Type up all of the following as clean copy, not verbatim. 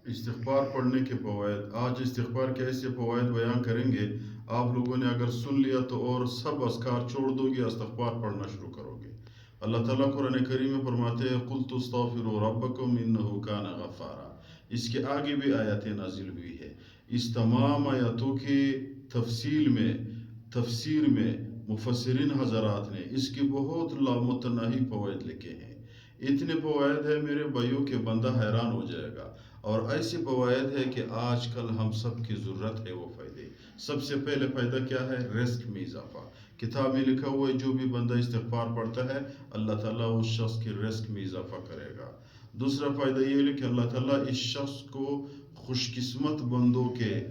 استغفار پڑھنے کے فوائد، آج استغفار کے ایسے فوائد بیان کریں گے، آپ لوگوں نے اگر سن لیا تو اور سب اذکار چھوڑ دو گے، استغفار پڑھنا شروع کرو گے۔ اللہ تعالیٰ قرآن کریم میں فرماتے ہیں قُلْتُ اسْتَغْفِرُوا رَبَّكُمْ إِنَّهُ كَانَ غَفَّارًا۔ اس کے آگے بھی آیاتیں نازل ہوئی ہے۔ اس تمام آیاتوں کی تفسیر میں مفسرین حضرات نے اس کی بہت لامتناہی فوائد لکھے ہیں۔ اتنے فوائد ہیں میرے بھائیوں کہ بندہ حیران ہو جائے گا، اور ایسے فوائد ہے کہ آج کل ہم سب کی ضرورت ہے وہ فائدے۔ سب سے پہلے فائدہ کیا ہے؟ رزق میں اضافہ۔ کتاب میں لکھا ہوا ہے جو بھی بندہ استغفار پڑھتا ہے اللہ تعالیٰ اس شخص کے رزق میں اضافہ کرے گا۔ دوسرا فائدہ یہ ہے کہ اللہ تعالیٰ اس شخص کو خوش قسمت بندوں کے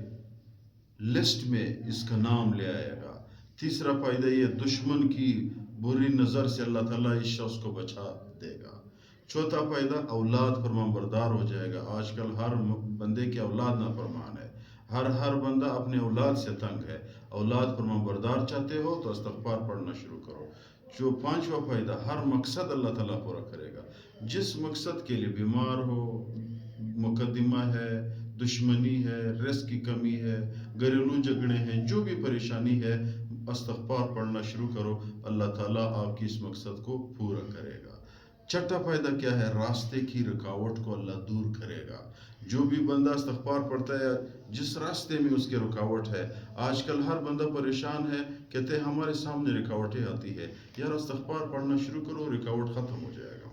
لسٹ میں اس کا نام لے آئے گا۔ تیسرا فائدہ یہ دشمن کی بری نظر سے اللہ تعالیٰ اس شخص کو بچا دے گا۔ چوتھا فائدہ اولاد فرمان بردار ہو جائے گا۔ آج کل ہر بندے کی اولاد نافرمان ہے، ہر بندہ اپنے اولاد سے تنگ ہے۔ اولاد فرمان بردار چاہتے ہو تو استغفار پڑھنا شروع کرو۔ جو پانچواں فائدہ، ہر مقصد اللہ تعالیٰ پورا کرے گا۔ جس مقصد کے لیے بیمار ہو، مقدمہ ہے، دشمنی ہے، رزق کی کمی ہے، گھریلو جھگڑے ہیں، جو بھی پریشانی ہے، استغفار پڑھنا شروع کرو، اللہ تعالیٰ آپ کی اس مقصد کو پورا کرے گا۔ چھٹا فائدہ کیا ہے؟ راستے کی رکاوٹ کو اللہ دور کرے گا۔ جو بھی بندہ استغفار پڑھتا ہے، جس راستے میں اس کی رکاوٹ ہے، آج کل ہر بندہ پریشان ہے، کہتے ہیں ہمارے سامنے رکاوٹیں آتی ہے، یار استغفار پڑھنا شروع کرو، رکاوٹ ختم ہو جائے گا۔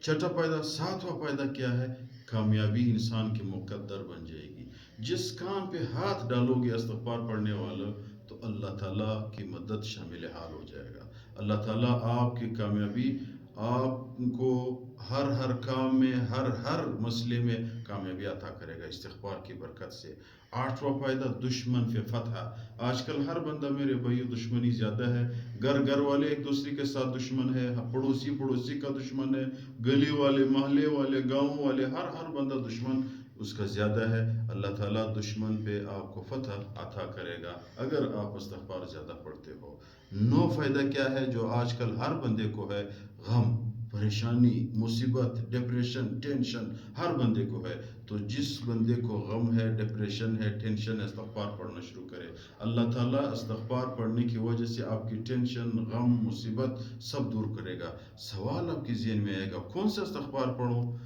چھٹا فائدہ۔ ساتواں فائدہ کیا ہے؟ کامیابی انسان کی مقدر بن جائے گی۔ جس کام پہ ہاتھ ڈالو گے استغفار پڑھنے والا تو اللہ تعالیٰ کی مدد شامل حال ہو جائے گا۔ اللہ تعالیٰ آپ کی کامیابی، آپ کو ہر کام میں، ہر مسئلے میں کامیابی عطا کرے گا استغفار کی برکت سے۔ آٹھواں فائدہ دشمن پہ فتح۔ آج کل ہر بندہ میرے بھائیو دشمنی زیادہ ہے، گھر والے ایک دوسرے کے ساتھ دشمن ہے، پڑوسی کا دشمن ہے، گلی والے، محلے والے، گاؤں والے، ہر بندہ دشمن اس کا زیادہ ہے۔ اللہ تعالیٰ دشمن پہ آپ کو فتح عطا کرے گا اگر آپ استغفار زیادہ پڑھتے ہو۔ نو فائدہ کیا ہے جو آج کل ہر بندے کو ہے؟ غم، پریشانی، مصیبت، ڈپریشن، ٹینشن ہر بندے کو ہے۔ تو جس بندے کو غم ہے، ڈپریشن ہے، ٹینشن ہے، استغفار پڑھنا شروع کرے، اللہ تعالیٰ استغفار پڑھنے کی وجہ سے آپ کی ٹینشن، غم، مصیبت سب دور کرے گا۔ سوال آپ کے ذہن میں آئے گا کون سا استغفار پڑھوں؟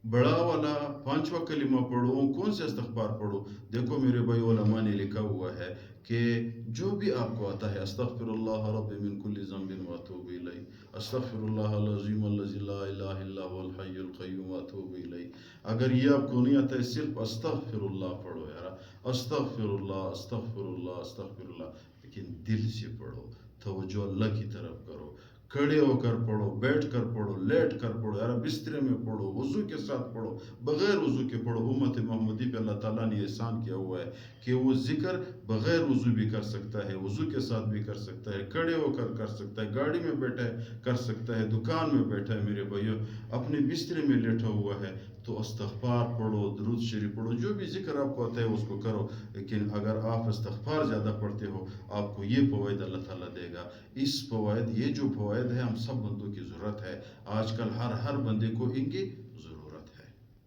بڑا والا پانچواں کلمہ پڑھو، کون سے استغفار پڑھو؟ دیکھو میرے بھائی علماء نے لکھا ہوا ہے کہ جو بھی آپ کو آتا ہے، استغفر اللہ رب من کل ذنب واتوب الیہ، استغفر اللہ العظیم الذی لا الہ الا هو الحی القیوم واتوب الیہ، اگر یہ آپ کو نہیں آتا ہے صرف استغفر اللہ پڑھو یار، استغفر اللہ استغفر اللہ استغفر اللہ، لیکن دل سے پڑھو، توجہ اللہ کی طرف کرو، کھڑے ہو کر پڑھو، بیٹھ کر پڑھو، لیٹ کر پڑھو، یار بسترے میں پڑھو، وضو کے ساتھ پڑھو، بغیر وضو کے پڑھو۔ امت محمدی پہ اللہ تعالیٰ نے احسان کیا ہوا ہے کہ وہ ذکر بغیر وضو بھی کر سکتا ہے، وضو کے ساتھ بھی کر سکتا ہے، کھڑے ہو کر کر سکتا ہے، گاڑی میں بیٹھا ہے کر سکتا ہے، دکان میں بیٹھا ہے میرے بھائیو، اپنے بسترے میں لیٹا ہوا ہے تو استغفار پڑھو، درود شریف پڑھو، جو بھی ذکر آپ کو آتا ہے اس کو کرو۔ لیکن اگر آپ استغفار زیادہ پڑھتے ہو آپ کو یہ فوائد اللہ تعالیٰ دے گا۔ یہ جو فوائد ہے ہم سب بندوں کی ضرورت ہے۔ آج کل ہر بندے کو ان کی